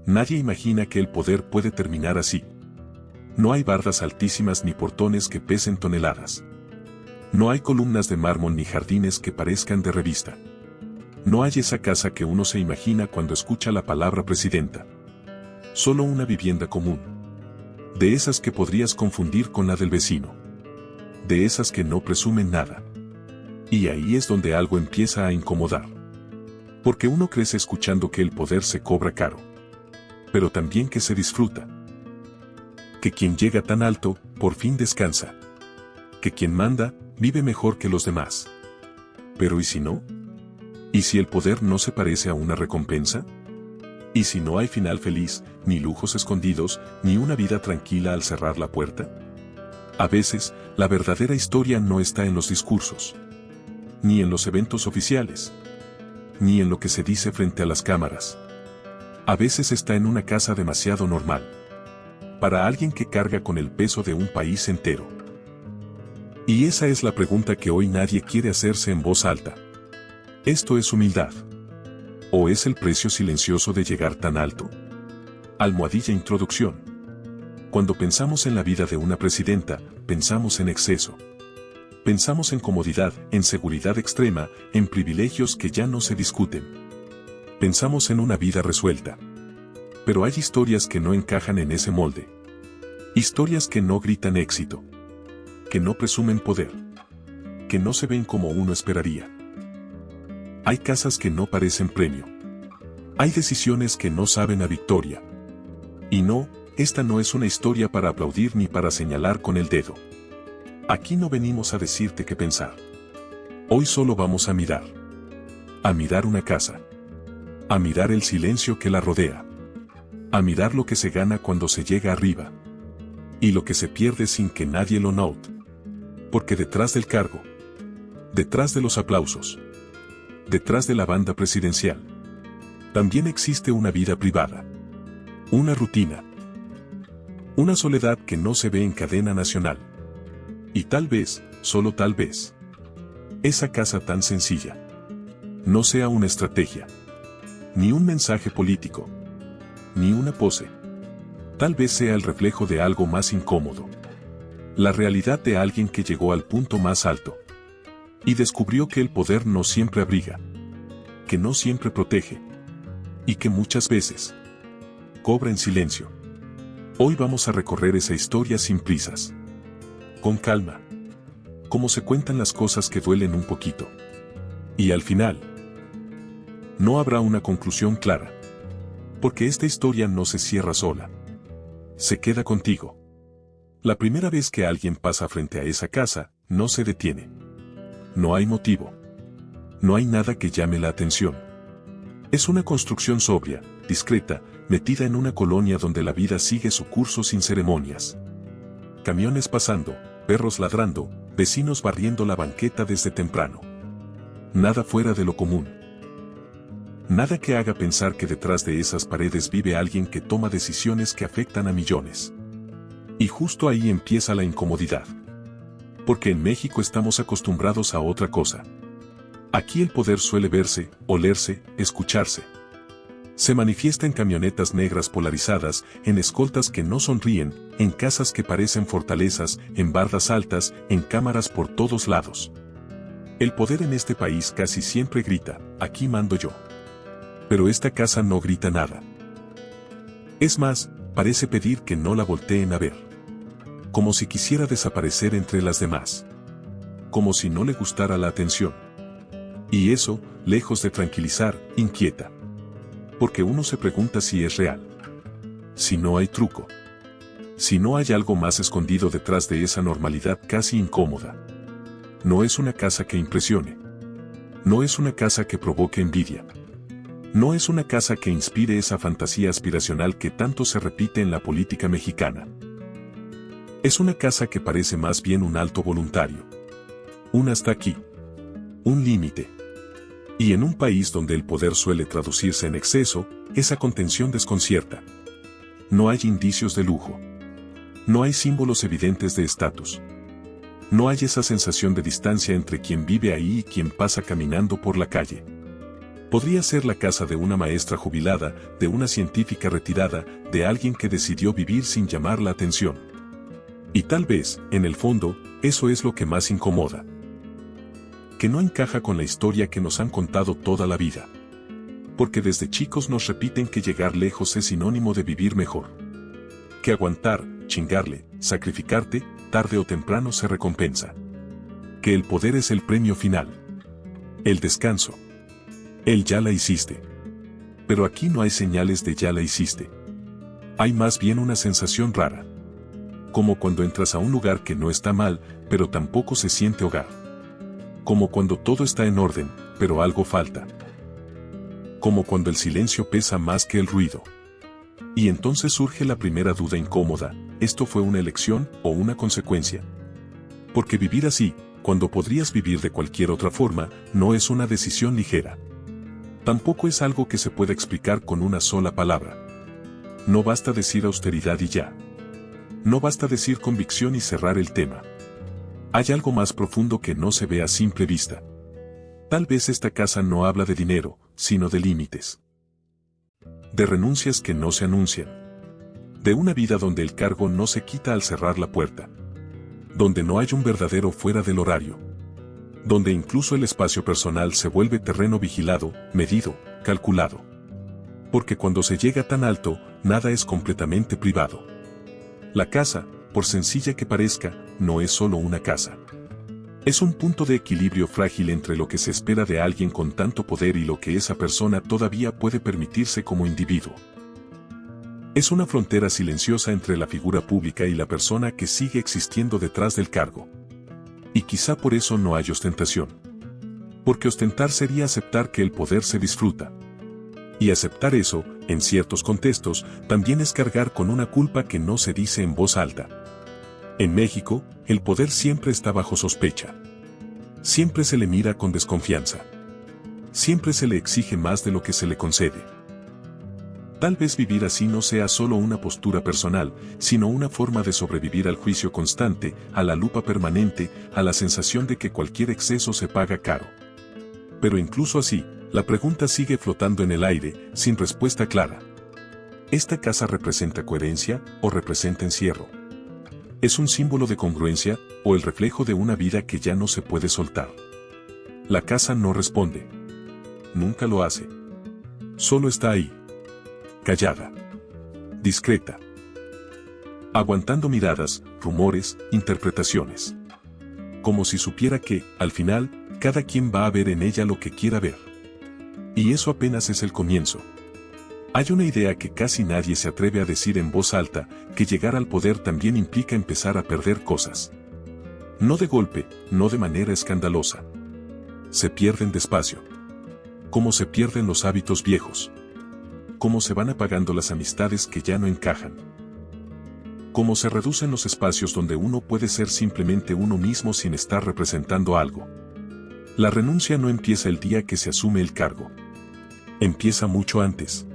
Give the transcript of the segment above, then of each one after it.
Nadie imagina que el poder puede terminar así. No hay bardas altísimas ni portones que pesen toneladas. No hay columnas de mármol ni jardines que parezcan de revista. No hay esa casa que uno se imagina cuando escucha la palabra presidenta. Solo una vivienda común. De esas que podrías confundir con la del vecino. De esas que no presumen nada. Y ahí es donde algo empieza a incomodar. Porque uno crece escuchando que el poder se cobra caro. Pero también que se disfruta. Que quien llega tan alto, por fin descansa. Que quien manda, vive mejor que los demás. Pero ¿y si no? ¿Y si el poder no se parece a una recompensa? ¿Y si no hay final feliz, ni lujos escondidos, ni una vida tranquila al cerrar la puerta? A veces, la verdadera historia no está en los discursos. Ni en los eventos oficiales. Ni en lo que se dice frente a las cámaras. A veces está en una casa demasiado normal. Para alguien que carga con el peso de un país entero. Y esa es la pregunta que hoy nadie quiere hacerse en voz alta. ¿Esto es humildad? ¿O es el precio silencioso de llegar tan alto? Almohadilla introducción. Cuando pensamos en la vida de una presidenta, pensamos en exceso. Pensamos en comodidad, en seguridad extrema, en privilegios que ya no se discuten. Pensamos en una vida resuelta. Pero hay historias que no encajan en ese molde. Historias que no gritan éxito. Que no presumen poder. Que no se ven como uno esperaría. Hay casas que no parecen premio. Hay decisiones que no saben a victoria. Y no, esta no es una historia para aplaudir ni para señalar con el dedo. Aquí no venimos a decirte qué pensar. Hoy solo vamos a mirar. A mirar una casa. A mirar el silencio que la rodea. A mirar lo que se gana cuando se llega arriba. Y lo que se pierde sin que nadie lo note. Porque detrás del cargo. Detrás de los aplausos. Detrás de la banda presidencial. También existe una vida privada. Una rutina. Una soledad que no se ve en cadena nacional. Y tal vez, solo tal vez, esa casa tan sencilla no sea una estrategia, ni un mensaje político, ni una pose. Tal vez sea el reflejo de algo más incómodo. La realidad de alguien que llegó al punto más alto y descubrió que el poder no siempre abriga, que no siempre protege, y que muchas veces cobra en silencio. Hoy vamos a recorrer esa historia sin prisas. Con calma. Como se cuentan las cosas que duelen un poquito. Y al final, no habrá una conclusión clara. Porque esta historia no se cierra sola. Se queda contigo. La primera vez que alguien pasa frente a esa casa, no se detiene. No hay motivo. No hay nada que llame la atención. Es una construcción sobria, discreta, metida en una colonia donde la vida sigue su curso sin ceremonias. Camiones pasando, perros ladrando, vecinos barriendo la banqueta desde temprano. Nada fuera de lo común. Nada que haga pensar que detrás de esas paredes vive alguien que toma decisiones que afectan a millones. Y justo ahí empieza la incomodidad. Porque en México estamos acostumbrados a otra cosa. Aquí el poder suele verse, olerse, escucharse. Se manifiesta en camionetas negras polarizadas, en escoltas que no sonríen, en casas que parecen fortalezas, en bardas altas, en cámaras por todos lados. El poder en este país casi siempre grita, aquí mando yo. Pero esta casa no grita nada. Es más, parece pedir que no la volteen a ver. Como si quisiera desaparecer entre las demás. Como si no le gustara la atención. Y eso, lejos de tranquilizar, inquieta. Porque uno se pregunta si es real. Si no hay truco. Si no hay algo más escondido detrás de esa normalidad casi incómoda. No es una casa que impresione. No es una casa que provoque envidia. No es una casa que inspire esa fantasía aspiracional que tanto se repite en la política mexicana. Es una casa que parece más bien un alto voluntario. Un hasta aquí. Un límite. Y en un país donde el poder suele traducirse en exceso, esa contención desconcierta. No hay indicios de lujo. No hay símbolos evidentes de estatus. No hay esa sensación de distancia entre quien vive ahí y quien pasa caminando por la calle. Podría ser la casa de una maestra jubilada, de una científica retirada, de alguien que decidió vivir sin llamar la atención. Y tal vez, en el fondo, eso es lo que más incomoda. Que no encaja con la historia que nos han contado toda la vida. Porque desde chicos nos repiten que llegar lejos es sinónimo de vivir mejor. Que aguantar, chingarle, sacrificarte, tarde o temprano se recompensa. Que el poder es el premio final. El descanso. El ya la hiciste. Pero aquí no hay señales de ya la hiciste. Hay más bien una sensación rara. Como cuando entras a un lugar que no está mal, pero tampoco se siente hogar. Como cuando todo está en orden, pero algo falta. Como cuando el silencio pesa más que el ruido. Y entonces surge la primera duda incómoda, ¿esto fue una elección o una consecuencia? Porque vivir así, cuando podrías vivir de cualquier otra forma, no es una decisión ligera. Tampoco es algo que se pueda explicar con una sola palabra. No basta decir austeridad y ya. No basta decir convicción y cerrar el tema. Hay algo más profundo que no se ve a simple vista. Tal vez esta casa no habla de dinero, sino de límites. De renuncias que no se anuncian. De una vida donde el cargo no se quita al cerrar la puerta. Donde no hay un verdadero fuera del horario. Donde incluso el espacio personal se vuelve terreno vigilado, medido, calculado. Porque cuando se llega tan alto, nada es completamente privado. La casa, por sencilla que parezca, no es solo una casa. Es un punto de equilibrio frágil entre lo que se espera de alguien con tanto poder y lo que esa persona todavía puede permitirse como individuo. Es una frontera silenciosa entre la figura pública y la persona que sigue existiendo detrás del cargo. Y quizá por eso no hay ostentación. Porque ostentar sería aceptar que el poder se disfruta. Y aceptar eso, en ciertos contextos, también es cargar con una culpa que no se dice en voz alta. En México, el poder siempre está bajo sospecha. Siempre se le mira con desconfianza. Siempre se le exige más de lo que se le concede. Tal vez vivir así no sea solo una postura personal, sino una forma de sobrevivir al juicio constante, a la lupa permanente, a la sensación de que cualquier exceso se paga caro. Pero incluso así, la pregunta sigue flotando en el aire, sin respuesta clara. ¿Esta casa representa coherencia o representa encierro? ¿Es un símbolo de congruencia o el reflejo de una vida que ya no se puede soltar? La casa no responde. Nunca lo hace. Solo está ahí. Callada. Discreta. Aguantando miradas, rumores, interpretaciones. Como si supiera que, al final, cada quien va a ver en ella lo que quiera ver. Y eso apenas es el comienzo. Hay una idea que casi nadie se atreve a decir en voz alta, que llegar al poder también implica empezar a perder cosas. No de golpe, no de manera escandalosa. Se pierden despacio. Como se pierden los hábitos viejos. Cómo se van apagando las amistades que ya no encajan. Cómo se reducen los espacios donde uno puede ser simplemente uno mismo sin estar representando algo. La renuncia no empieza el día que se asume el cargo. Empieza mucho antes.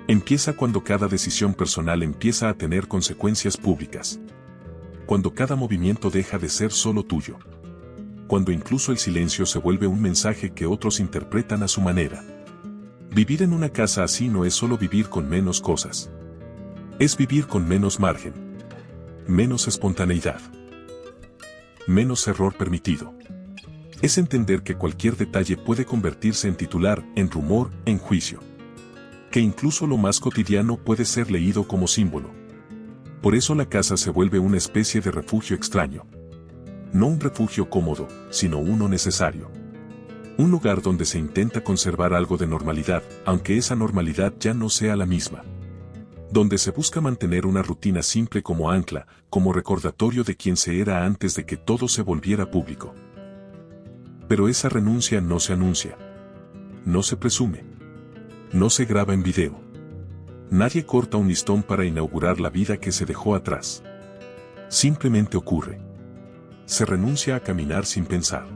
Empieza cuando cada decisión personal empieza a tener consecuencias públicas. Cuando cada movimiento deja de ser solo tuyo. Cuando incluso el silencio se vuelve un mensaje que otros interpretan a su manera. Vivir en una casa así no es solo vivir con menos cosas. Es vivir con menos margen. Menos espontaneidad. Menos error permitido. Es entender que cualquier detalle puede convertirse en titular, en rumor, en juicio. Que incluso lo más cotidiano puede ser leído como símbolo. Por eso la casa se vuelve una especie de refugio extraño. No un refugio cómodo, sino uno necesario. Un lugar donde se intenta conservar algo de normalidad, aunque esa normalidad ya no sea la misma. Donde se busca mantener una rutina simple como ancla, como recordatorio de quién se era antes de que todo se volviera público. Pero esa renuncia no se anuncia. No se presume. No se graba en video. Nadie corta un listón para inaugurar la vida que se dejó atrás. Simplemente ocurre. Se renuncia a caminar sin pensar.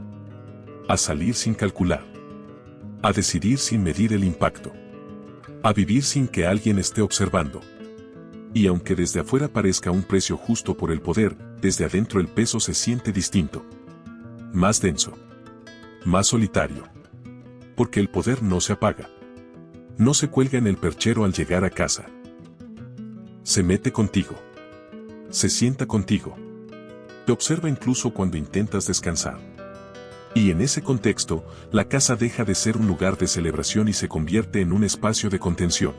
A salir sin calcular. A decidir sin medir el impacto. A vivir sin que alguien esté observando. Y aunque desde afuera parezca un precio justo por el poder, desde adentro el peso se siente distinto. Más denso. Más solitario. Porque el poder no se apaga. No se cuelga en el perchero al llegar a casa. Se mete contigo. Se sienta contigo. Te observa incluso cuando intentas descansar. Y en ese contexto, la casa deja de ser un lugar de celebración y se convierte en un espacio de contención.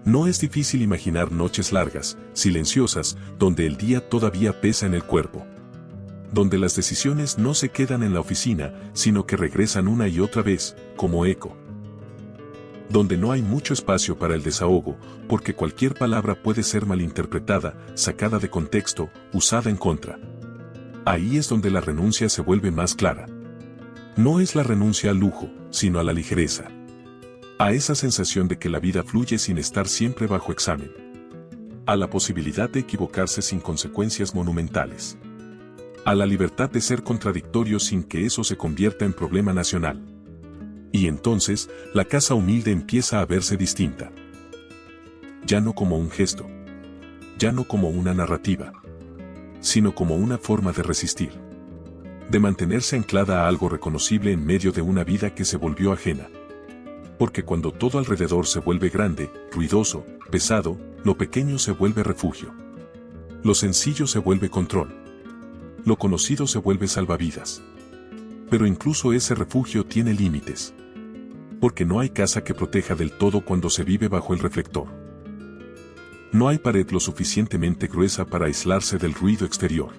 No es difícil imaginar noches largas, silenciosas, donde el día todavía pesa en el cuerpo. Donde las decisiones no se quedan en la oficina, sino que regresan una y otra vez, como eco. Donde no hay mucho espacio para el desahogo, porque cualquier palabra puede ser malinterpretada, sacada de contexto, usada en contra. Ahí es donde la renuncia se vuelve más clara. No es la renuncia al lujo, sino a la ligereza. A esa sensación de que la vida fluye sin estar siempre bajo examen. A la posibilidad de equivocarse sin consecuencias monumentales. A la libertad de ser contradictorio sin que eso se convierta en problema nacional. Y entonces, la casa humilde empieza a verse distinta. Ya no como un gesto. Ya no como una narrativa. Sino como una forma de resistir. De mantenerse anclada a algo reconocible en medio de una vida que se volvió ajena. Porque cuando todo alrededor se vuelve grande, ruidoso, pesado, lo pequeño se vuelve refugio. Lo sencillo se vuelve control. Lo conocido se vuelve salvavidas. Pero incluso ese refugio tiene límites. Porque no hay casa que proteja del todo cuando se vive bajo el reflector. No hay pared lo suficientemente gruesa para aislarse del ruido exterior.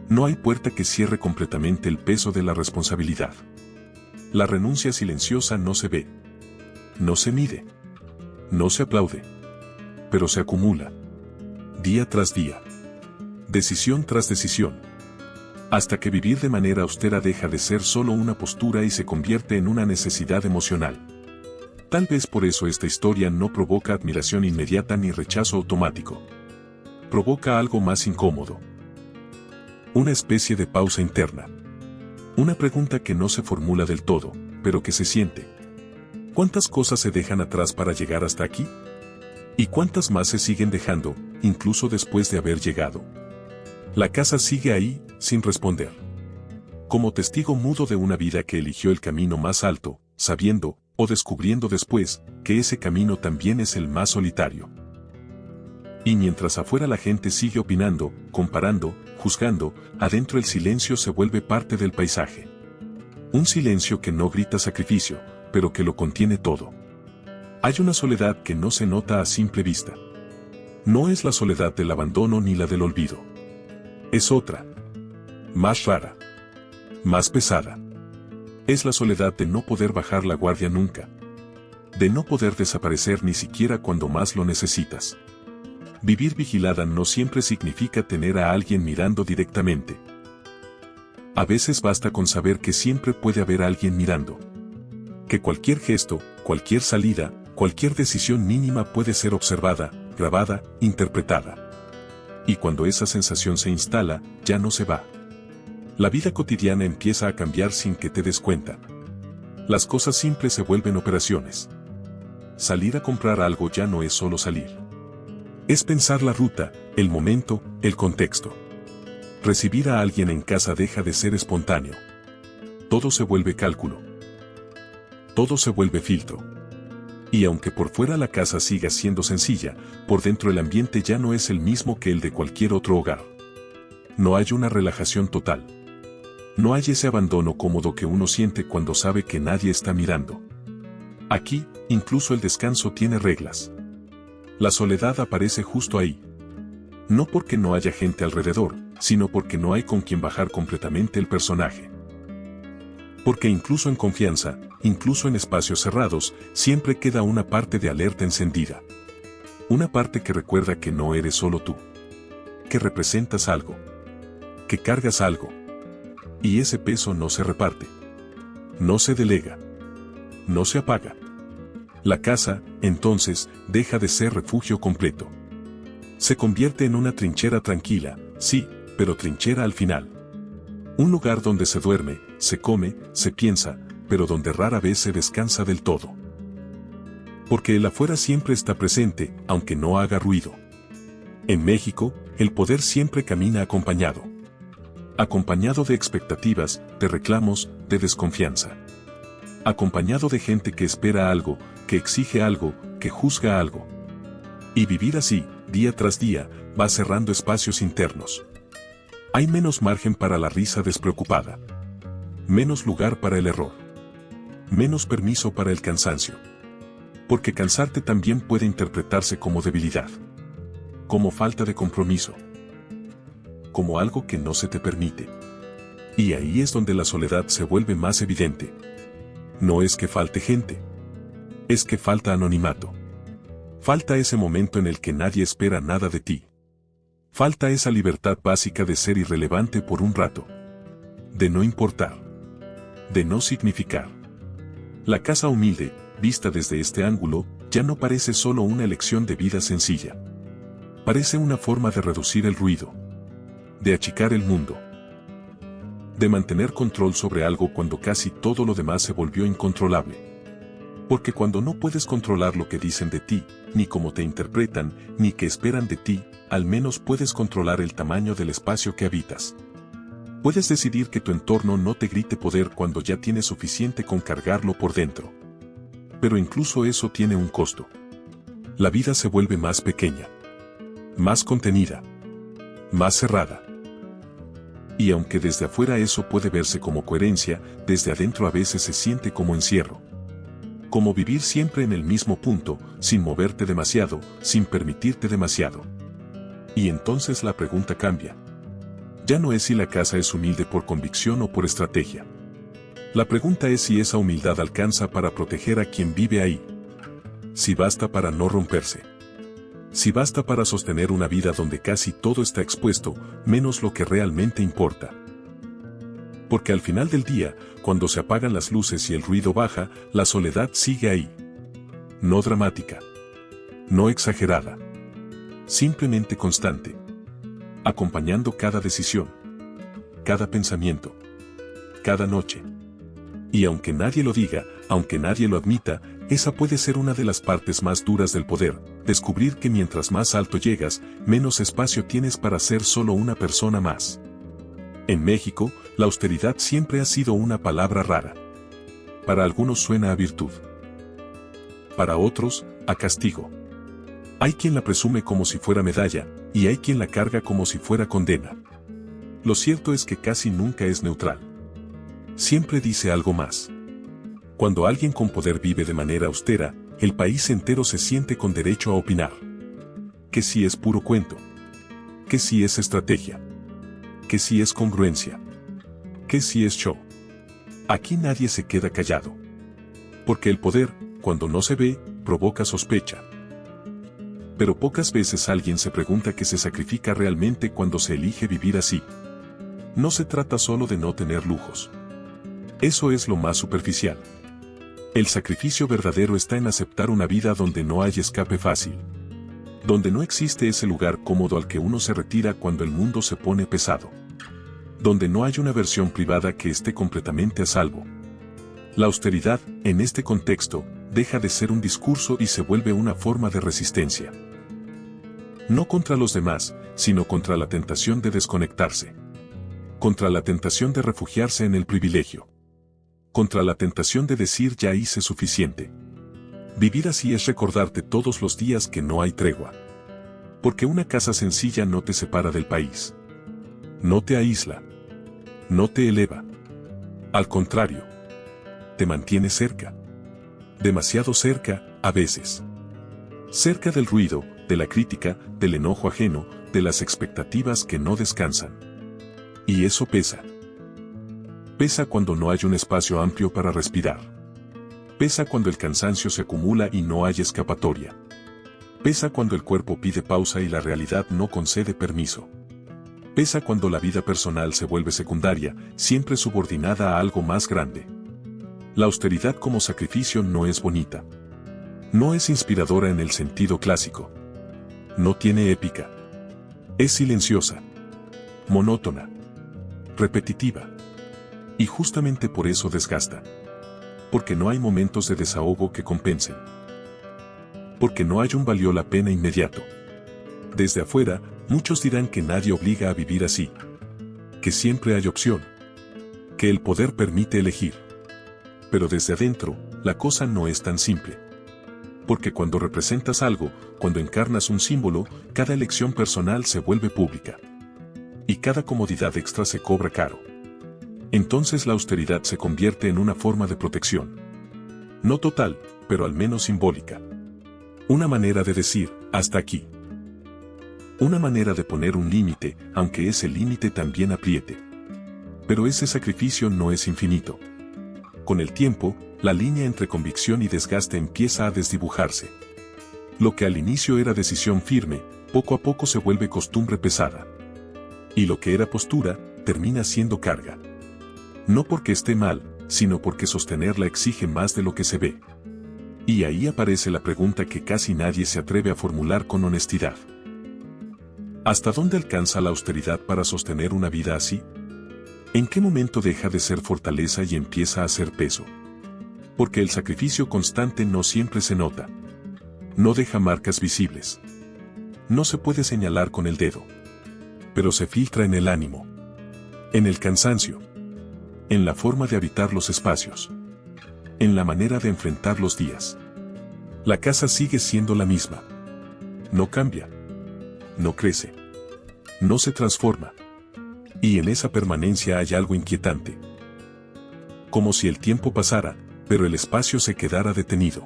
No hay puerta que cierre completamente el peso de la responsabilidad. La renuncia silenciosa no se ve. No se mide. No se aplaude. Pero se acumula. Día tras día. Decisión tras decisión. Hasta que vivir de manera austera deja de ser solo una postura y se convierte en una necesidad emocional. Tal vez por eso esta historia no provoca admiración inmediata ni rechazo automático. Provoca algo más incómodo. Una especie de pausa interna. Una pregunta que no se formula del todo, pero que se siente. ¿Cuántas cosas se dejan atrás para llegar hasta aquí? ¿Y cuántas más se siguen dejando, incluso después de haber llegado? La casa sigue ahí, sin responder. Como testigo mudo de una vida que eligió el camino más alto, sabiendo, o descubriendo después, que ese camino también es el más solitario. Y mientras afuera la gente sigue opinando, comparando, juzgando, adentro el silencio se vuelve parte del paisaje. Un silencio que no grita sacrificio, pero que lo contiene todo. Hay una soledad que no se nota a simple vista. No es la soledad del abandono ni la del olvido. Es otra. Más rara. Más pesada. Es la soledad de no poder bajar la guardia nunca. De no poder desaparecer ni siquiera cuando más lo necesitas. Vivir vigilada no siempre significa tener a alguien mirando directamente. A veces basta con saber que siempre puede haber alguien mirando. Que cualquier gesto, cualquier salida, cualquier decisión mínima puede ser observada, grabada, interpretada. Y cuando esa sensación se instala, ya no se va. La vida cotidiana empieza a cambiar sin que te des cuenta. Las cosas simples se vuelven operaciones. Salir a comprar algo ya no es solo salir. Es pensar la ruta, el momento, el contexto. Recibir a alguien en casa deja de ser espontáneo. Todo se vuelve cálculo. Todo se vuelve filtro. Y aunque por fuera la casa siga siendo sencilla, por dentro el ambiente ya no es el mismo que el de cualquier otro hogar. No hay una relajación total. No hay ese abandono cómodo que uno siente cuando sabe que nadie está mirando. Aquí, incluso el descanso tiene reglas. La soledad aparece justo ahí. No porque no haya gente alrededor, sino porque no hay con quien bajar completamente el personaje. Porque incluso en confianza, incluso en espacios cerrados, siempre queda una parte de alerta encendida. Una parte que recuerda que no eres solo tú. Que representas algo. Que cargas algo. Y ese peso no se reparte. No se delega. No se apaga. La casa, entonces, deja de ser refugio completo. Se convierte en una trinchera tranquila, sí, pero trinchera al final. Un lugar donde se duerme, se come, se piensa, pero donde rara vez se descansa del todo. Porque el afuera siempre está presente, aunque no haga ruido. En México, el poder siempre camina acompañado. Acompañado de expectativas, de reclamos, de desconfianza. acompañado de gente que espera algo, que exige algo, que juzga algo. Y vivir así, día tras día, va cerrando espacios internos. Hay menos margen para la risa despreocupada. Menos lugar para el error. Menos permiso para el cansancio. Porque cansarte también puede interpretarse como debilidad. Como falta de compromiso. Como algo que no se te permite. Y ahí es donde la soledad se vuelve más evidente. No es que falte gente. Es que falta anonimato. Falta ese momento en el que nadie espera nada de ti. Falta esa libertad básica de ser irrelevante por un rato. De no importar. De no significar. La casa humilde, vista desde este ángulo, ya no parece solo una elección de vida sencilla. Parece una forma de reducir el ruido. De achicar el mundo. De mantener control sobre algo cuando casi todo lo demás se volvió incontrolable. Porque cuando no puedes controlar lo que dicen de ti, ni cómo te interpretan, ni qué esperan de ti, al menos puedes controlar el tamaño del espacio que habitas. Puedes decidir que tu entorno no te grite poder cuando ya tienes suficiente con cargarlo por dentro. Pero incluso eso tiene un costo. La vida se vuelve más pequeña. Más contenida. Más cerrada. Y aunque desde afuera eso puede verse como coherencia, desde adentro a veces se siente como encierro. Como vivir siempre en el mismo punto, sin moverte demasiado, sin permitirte demasiado. Y entonces la pregunta cambia. Ya no es si la casa es humilde por convicción o por estrategia. La pregunta es si esa humildad alcanza para proteger a quien vive ahí. Si basta para no romperse. Si basta para sostener una vida donde casi todo está expuesto, menos lo que realmente importa. Porque al final del día, cuando se apagan las luces y el ruido baja, la soledad sigue ahí. No dramática. No exagerada. Simplemente constante. Acompañando cada decisión. Cada pensamiento. Cada noche. Y aunque nadie lo diga, aunque nadie lo admita, esa puede ser una de las partes más duras del poder, descubrir que mientras más alto llegas, menos espacio tienes para ser solo una persona más. En México, la austeridad siempre ha sido una palabra rara. Para algunos suena a virtud. Para otros, a castigo. Hay quien la presume como si fuera medalla, y hay quien la carga como si fuera condena. Lo cierto es que casi nunca es neutral. Siempre dice algo más. Cuando alguien con poder vive de manera austera, el país entero se siente con derecho a opinar. Que si es puro cuento. Que si es estrategia. Que si es congruencia. Que si es show. Aquí nadie se queda callado. Porque el poder, cuando no se ve, provoca sospecha. Pero pocas veces alguien se pregunta qué se sacrifica realmente cuando se elige vivir así. No se trata solo de no tener lujos. Eso es lo más superficial. El sacrificio verdadero está en aceptar una vida donde no hay escape fácil. Donde no existe ese lugar cómodo al que uno se retira cuando el mundo se pone pesado. Donde no hay una versión privada que esté completamente a salvo. La austeridad, en este contexto, deja de ser un discurso y se vuelve una forma de resistencia. No contra los demás, sino contra la tentación de desconectarse. Contra la tentación de refugiarse en el privilegio. Contra la tentación de decir ya hice suficiente. Vivir así es recordarte todos los días que no hay tregua. Porque una casa sencilla no te separa del país. No te aísla. No te eleva. Al contrario. Te mantiene cerca. Demasiado cerca, a veces. Cerca del ruido, de la crítica, del enojo ajeno, de las expectativas que no descansan. Y eso pesa. Pesa cuando no hay un espacio amplio para respirar. Pesa cuando el cansancio se acumula y no hay escapatoria. Pesa cuando el cuerpo pide pausa y la realidad no concede permiso. Pesa cuando la vida personal se vuelve secundaria, siempre subordinada a algo más grande. La austeridad como sacrificio no es bonita. No es inspiradora en el sentido clásico. No tiene épica. Es silenciosa. Monótona. Repetitiva. Y justamente por eso desgasta. Porque no hay momentos de desahogo que compensen. Porque no hay un valió la pena inmediato. Desde afuera, muchos dirán que nadie obliga a vivir así. Que siempre hay opción. Que el poder permite elegir. Pero desde adentro, la cosa no es tan simple. Porque cuando representas algo, cuando encarnas un símbolo, cada elección personal se vuelve pública. Y cada comodidad extra se cobra caro. Entonces la austeridad se convierte en una forma de protección. No total, pero al menos simbólica. Una manera de decir, hasta aquí. Una manera de poner un límite, aunque ese límite también apriete. Pero ese sacrificio no es infinito. Con el tiempo, la línea entre convicción y desgaste empieza a desdibujarse. Lo que al inicio era decisión firme, poco a poco se vuelve costumbre pesada. Y lo que era postura, termina siendo carga. No porque esté mal, sino porque sostenerla exige más de lo que se ve. Y ahí aparece la pregunta que casi nadie se atreve a formular con honestidad. ¿Hasta dónde alcanza la austeridad para sostener una vida así? ¿En qué momento deja de ser fortaleza y empieza a ser peso? Porque el sacrificio constante no siempre se nota. No deja marcas visibles. No se puede señalar con el dedo. Pero se filtra en el ánimo. En el cansancio. En la forma de habitar los espacios. En la manera de enfrentar los días. La casa sigue siendo la misma. No cambia. No crece. No se transforma. Y en esa permanencia hay algo inquietante. Como si el tiempo pasara, pero el espacio se quedara detenido.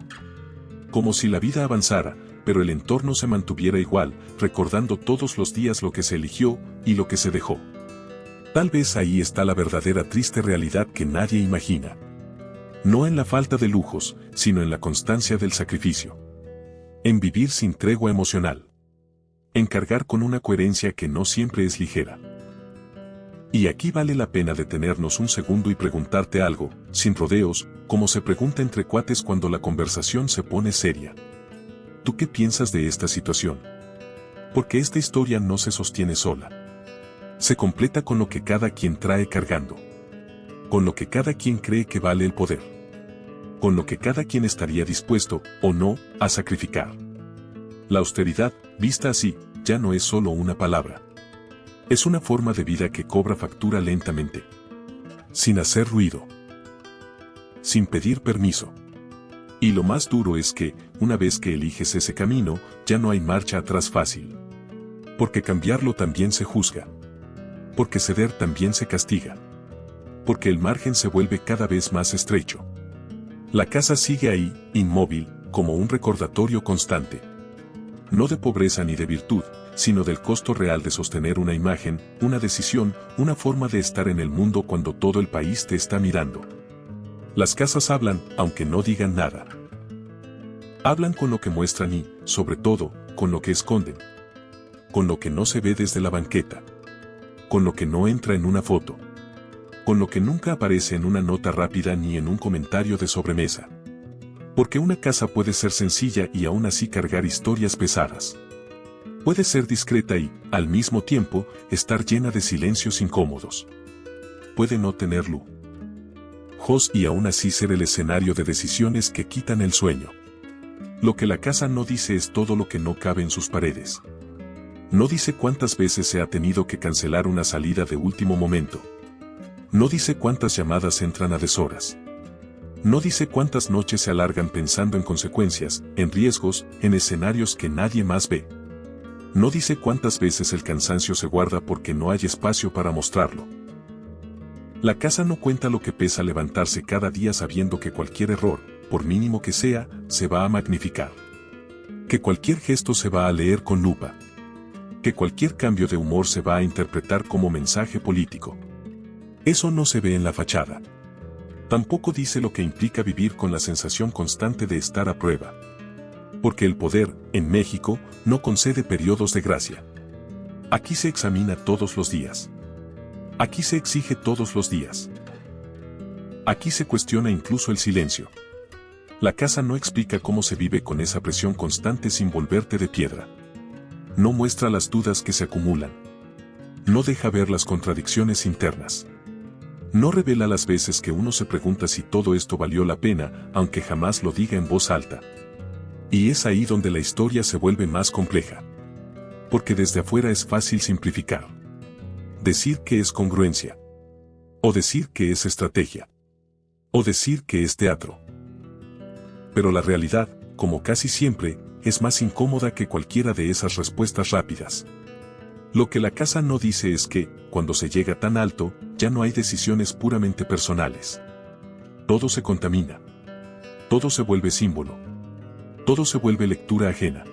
Como si la vida avanzara, pero el entorno se mantuviera igual, recordando todos los días lo que se eligió y lo que se dejó. Tal vez ahí está la verdadera triste realidad que nadie imagina. No en la falta de lujos, sino en la constancia del sacrificio. En vivir sin tregua emocional. En cargar con una coherencia que no siempre es ligera. Y aquí vale la pena detenernos un segundo y preguntarte algo, sin rodeos, como se pregunta entre cuates cuando la conversación se pone seria. ¿Tú qué piensas de esta situación? Porque esta historia no se sostiene sola. Se completa con lo que cada quien trae cargando. Con lo que cada quien cree que vale el poder. Con lo que cada quien estaría dispuesto, o no, a sacrificar. La austeridad, vista así, ya no es solo una palabra. Es una forma de vida que cobra factura lentamente. Sin hacer ruido. Sin pedir permiso. Y lo más duro es que, una vez que eliges ese camino, ya no hay marcha atrás fácil. Porque cambiarlo también se juzga. Porque ceder también se castiga. Porque el margen se vuelve cada vez más estrecho. La casa sigue ahí, inmóvil, como un recordatorio constante. No de pobreza ni de virtud, sino del costo real de sostener una imagen, una decisión, una forma de estar en el mundo cuando todo el país te está mirando. Las casas hablan, aunque no digan nada. Hablan con lo que muestran y, sobre todo, con lo que esconden. Con lo que no se ve desde la banqueta. Con lo que no entra en una foto. Con lo que nunca aparece en una nota rápida ni en un comentario de sobremesa. Porque una casa puede ser sencilla y aún así cargar historias pesadas. Puede ser discreta y, al mismo tiempo, estar llena de silencios incómodos. Puede no tener luz y aún así ser el escenario de decisiones que quitan el sueño. Lo que la casa no dice es todo lo que no cabe en sus paredes. No dice cuántas veces se ha tenido que cancelar una salida de último momento. No dice cuántas llamadas entran a deshoras. No dice cuántas noches se alargan pensando en consecuencias, en riesgos, en escenarios que nadie más ve. No dice cuántas veces el cansancio se guarda porque no hay espacio para mostrarlo. La casa no cuenta lo que pesa levantarse cada día sabiendo que cualquier error, por mínimo que sea, se va a magnificar. Que cualquier gesto se va a leer con lupa. Que cualquier cambio de humor se va a interpretar como mensaje político. Eso no se ve en la fachada. Tampoco dice lo que implica vivir con la sensación constante de estar a prueba. Porque el poder, en México, no concede periodos de gracia. Aquí se examina todos los días. Aquí se exige todos los días. Aquí se cuestiona incluso el silencio. La casa no explica cómo se vive con esa presión constante sin volverte de piedra. No muestra las dudas que se acumulan. No deja ver las contradicciones internas. No revela las veces que uno se pregunta si todo esto valió la pena, aunque jamás lo diga en voz alta. Y es ahí donde la historia se vuelve más compleja. Porque desde afuera es fácil simplificar. Decir que es congruencia. O decir que es estrategia. O decir que es teatro. Pero la realidad, como casi siempre, es más incómoda que cualquiera de esas respuestas rápidas. Lo que la casa no dice es que, cuando se llega tan alto, ya no hay decisiones puramente personales. Todo se contamina. Todo se vuelve símbolo. Todo se vuelve lectura ajena.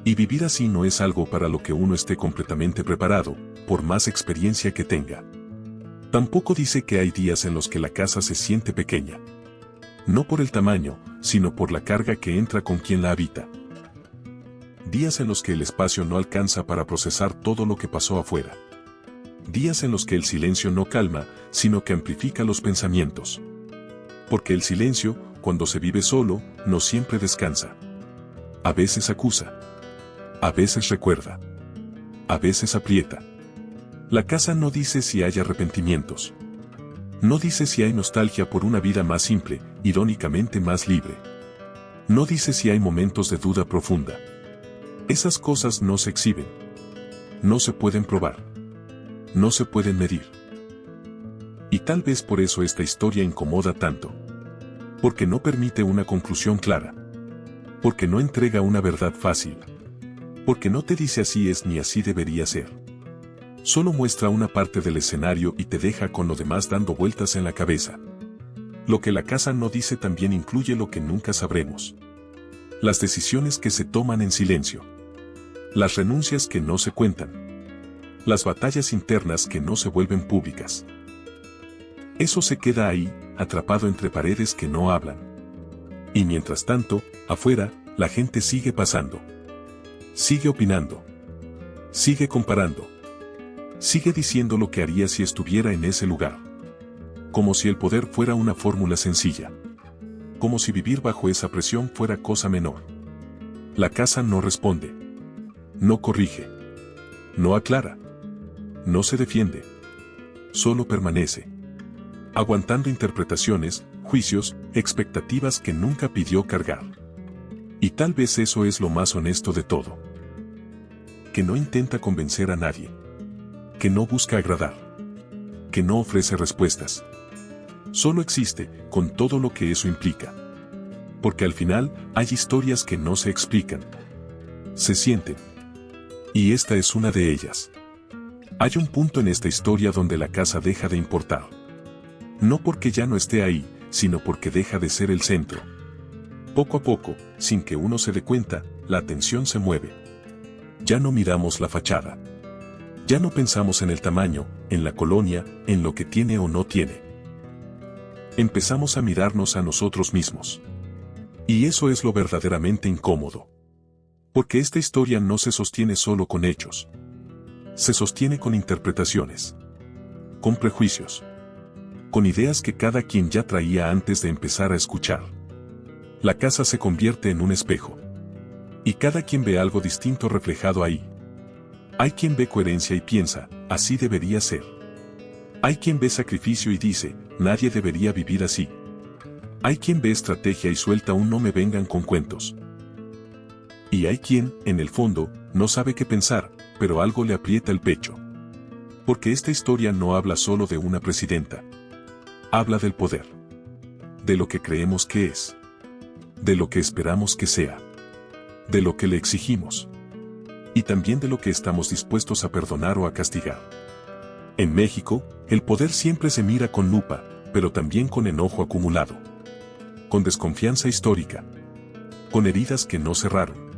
Y vivir así no es algo para lo que uno esté completamente preparado, por más experiencia que tenga. Tampoco dice que hay días en los que la casa se siente pequeña. No por el tamaño, sino por la carga que entra con quien la habita. Días en los que el espacio no alcanza para procesar todo lo que pasó afuera. Días en los que el silencio no calma, sino que amplifica los pensamientos. Porque el silencio, cuando se vive solo, no siempre descansa. A veces acusa. A veces recuerda. A veces aprieta. La casa no dice si hay arrepentimientos. No dice si hay nostalgia por una vida más simple, irónicamente más libre. No dice si hay momentos de duda profunda. Esas cosas no se exhiben. No se pueden probar. No se pueden medir. Y tal vez por eso esta historia incomoda tanto. Porque no permite una conclusión clara. Porque no entrega una verdad fácil. Porque no te dice así es ni así debería ser. Solo muestra una parte del escenario y te deja con lo demás dando vueltas en la cabeza. Lo que la casa no dice también incluye lo que nunca sabremos. Las decisiones que se toman en silencio. Las renuncias que no se cuentan. Las batallas internas que no se vuelven públicas. Eso se queda ahí, atrapado entre paredes que no hablan. Y mientras tanto, afuera, la gente sigue pasando. Sigue opinando. Sigue comparando. Sigue diciendo lo que haría si estuviera en ese lugar. Como si el poder fuera una fórmula sencilla. Como si vivir bajo esa presión fuera cosa menor. La casa no responde. No corrige. No aclara. No se defiende. Solo permanece. Aguantando interpretaciones, juicios, expectativas que nunca pidió cargar. Y tal vez eso es lo más honesto de todo. Que no intenta convencer a nadie. Que no busca agradar. Que no ofrece respuestas. Solo existe, con todo lo que eso implica. Porque al final, hay historias que no se explican. Se sienten. Y esta es una de ellas. Hay un punto en esta historia donde la casa deja de importar. No porque ya no esté ahí, sino porque deja de ser el centro. Poco a poco, sin que uno se dé cuenta, la atención se mueve. Ya no miramos la fachada. Ya no pensamos en el tamaño, en la colonia, en lo que tiene o no tiene. Empezamos a mirarnos a nosotros mismos. Y eso es lo verdaderamente incómodo. Porque esta historia no se sostiene solo con hechos. Se sostiene con interpretaciones. Con prejuicios. Con ideas que cada quien ya traía antes de empezar a escuchar. La casa se convierte en un espejo. Y cada quien ve algo distinto reflejado ahí. Hay quien ve coherencia y piensa, así debería ser. Hay quien ve sacrificio y dice, nadie debería vivir así. Hay quien ve estrategia y suelta un no me vengan con cuentos. Y hay quien, en el fondo, no sabe qué pensar, pero algo le aprieta el pecho. Porque esta historia no habla solo de una presidenta. Habla del poder. De lo que creemos que es. De lo que esperamos que sea. De lo que le exigimos. Y también de lo que estamos dispuestos a perdonar o a castigar. En México, el poder siempre se mira con lupa, pero también con enojo acumulado. Con desconfianza histórica. Con heridas que no cerraron.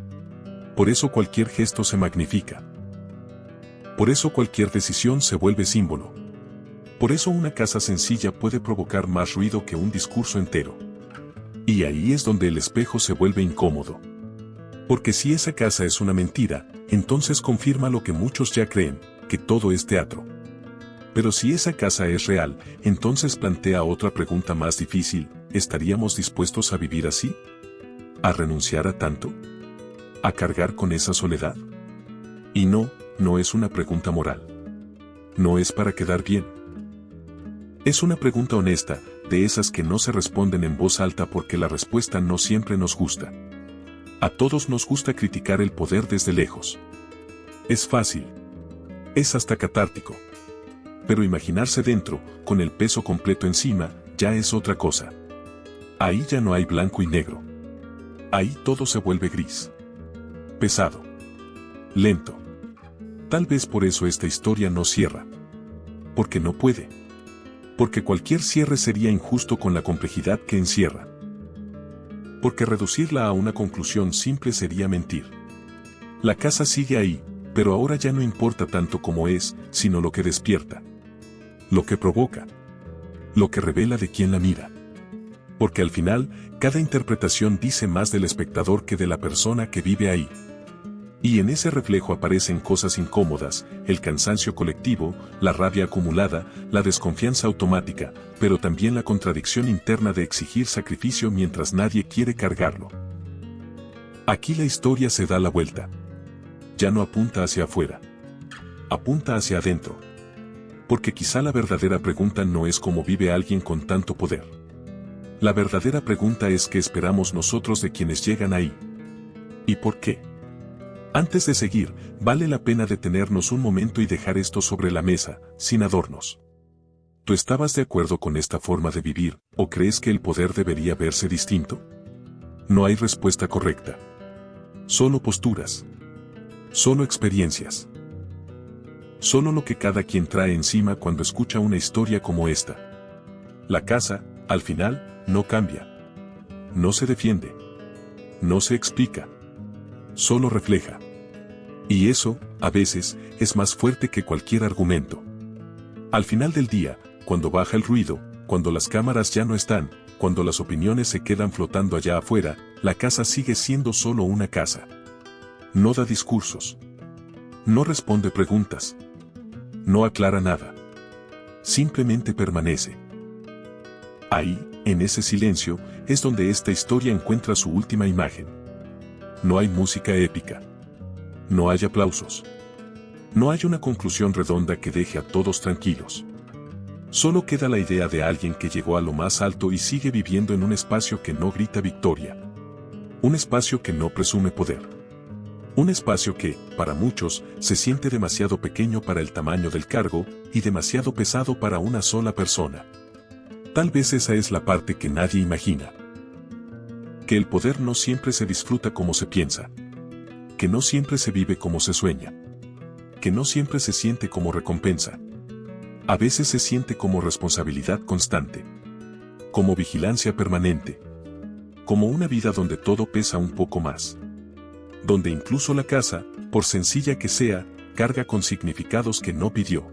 Por eso cualquier gesto se magnifica. Por eso cualquier decisión se vuelve símbolo. Por eso una casa sencilla puede provocar más ruido que un discurso entero. Y ahí es donde el espejo se vuelve incómodo. Porque si esa casa es una mentira, entonces confirma lo que muchos ya creen, que todo es teatro. Pero si esa casa es real, entonces plantea otra pregunta más difícil, ¿estaríamos dispuestos a vivir así? ¿A renunciar a tanto? ¿A cargar con esa soledad? Y no, no es una pregunta moral. No es para quedar bien. Es una pregunta honesta, de esas que no se responden en voz alta porque la respuesta no siempre nos gusta. A todos nos gusta criticar el poder desde lejos. Es fácil. Es hasta catártico. Pero imaginarse dentro, con el peso completo encima, ya es otra cosa. Ahí ya no hay blanco y negro. Ahí todo se vuelve gris. Pesado. Lento. Tal vez por eso esta historia no cierra. Porque no puede. Porque cualquier cierre sería injusto con la complejidad que encierra. Porque reducirla a una conclusión simple sería mentir. La casa sigue ahí, pero ahora ya no importa tanto cómo es, sino lo que despierta. Lo que provoca. Lo que revela de quién la mira. Porque al final, cada interpretación dice más del espectador que de la persona que vive ahí. Y en ese reflejo aparecen cosas incómodas, el cansancio colectivo, la rabia acumulada, la desconfianza automática, pero también la contradicción interna de exigir sacrificio mientras nadie quiere cargarlo. Aquí la historia se da la vuelta. Ya no apunta hacia afuera. Apunta hacia adentro. Porque quizá la verdadera pregunta no es cómo vive alguien con tanto poder. La verdadera pregunta es qué esperamos nosotros de quienes llegan ahí. ¿Y por qué? Antes de seguir, vale la pena detenernos un momento y dejar esto sobre la mesa, sin adornos. ¿Tú estabas de acuerdo con esta forma de vivir, o crees que el poder debería verse distinto? No hay respuesta correcta. Solo posturas. Solo experiencias. Solo lo que cada quien trae encima cuando escucha una historia como esta. La casa, al final, no cambia. No se defiende. No se explica. Solo refleja. Y eso, a veces, es más fuerte que cualquier argumento. Al final del día, cuando baja el ruido, cuando las cámaras ya no están, cuando las opiniones se quedan flotando allá afuera, la casa sigue siendo solo una casa. No da discursos. No responde preguntas. No aclara nada. Simplemente permanece. Ahí, en ese silencio, es donde esta historia encuentra su última imagen. No hay música épica. No hay aplausos. No hay una conclusión redonda que deje a todos tranquilos. Solo queda la idea de alguien que llegó a lo más alto y sigue viviendo en un espacio que no grita victoria. Un espacio que no presume poder. Un espacio que, para muchos, se siente demasiado pequeño para el tamaño del cargo y demasiado pesado para una sola persona. Tal vez esa es la parte que nadie imagina. Que el poder no siempre se disfruta como se piensa. Que no siempre se vive como se sueña. Que no siempre se siente como recompensa. A veces se siente como responsabilidad constante. Como vigilancia permanente. Como una vida donde todo pesa un poco más. Donde incluso la casa, por sencilla que sea, carga con significados que no pidió.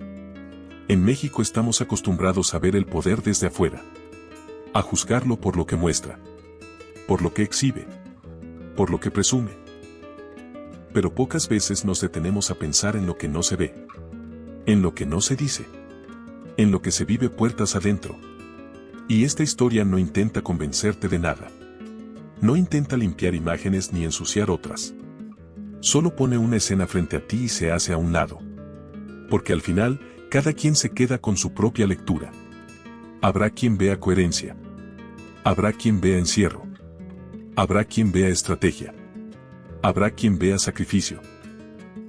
En México estamos acostumbrados a ver el poder desde afuera. A juzgarlo por lo que muestra. Por lo que exhibe. Por lo que presume. Pero pocas veces nos detenemos a pensar en lo que no se ve. En lo que no se dice. En lo que se vive puertas adentro. Y esta historia no intenta convencerte de nada. No intenta limpiar imágenes ni ensuciar otras. Solo pone una escena frente a ti y se hace a un lado. Porque al final, cada quien se queda con su propia lectura. Habrá quien vea coherencia. Habrá quien vea encierro. Habrá quien vea estrategia. Habrá quien vea sacrificio.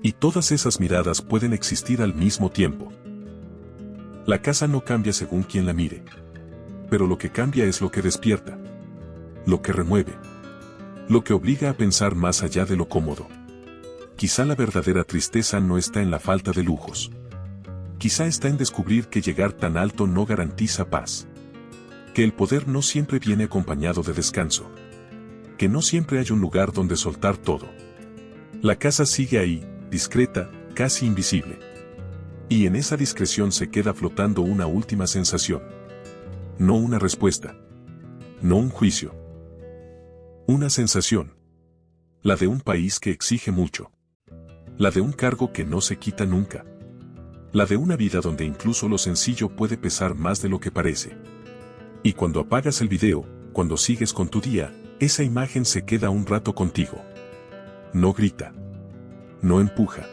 Y todas esas miradas pueden existir al mismo tiempo. La casa no cambia según quien la mire. Pero lo que cambia es lo que despierta. Lo que remueve. Lo que obliga a pensar más allá de lo cómodo. Quizá la verdadera tristeza no está en la falta de lujos. Quizá está en descubrir que llegar tan alto no garantiza paz. Que el poder no siempre viene acompañado de descanso. Que no siempre hay un lugar donde soltar todo. La casa sigue ahí, discreta, casi invisible. Y en esa discreción se queda flotando una última sensación. No una respuesta. No un juicio. Una sensación. La de un país que exige mucho. La de un cargo que no se quita nunca. La de una vida donde incluso lo sencillo puede pesar más de lo que parece. Y cuando apagas el video, cuando sigues con tu día, esa imagen se queda un rato contigo. No grita. No empuja.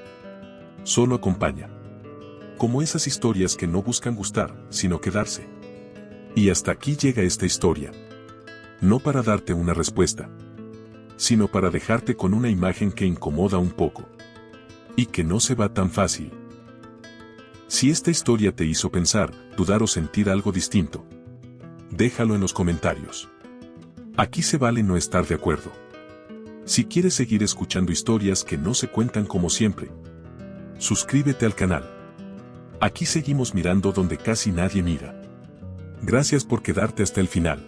Solo acompaña. Como esas historias que no buscan gustar, sino quedarse. Y hasta aquí llega esta historia. No para darte una respuesta, sino para dejarte con una imagen que incomoda un poco. Y que no se va tan fácil. Si esta historia te hizo pensar, dudar o sentir algo distinto, Déjalo en los comentarios. Aquí se vale no estar de acuerdo. Si quieres seguir escuchando historias que no se cuentan como siempre, suscríbete al canal. Aquí seguimos mirando donde casi nadie mira. Gracias por quedarte hasta el final.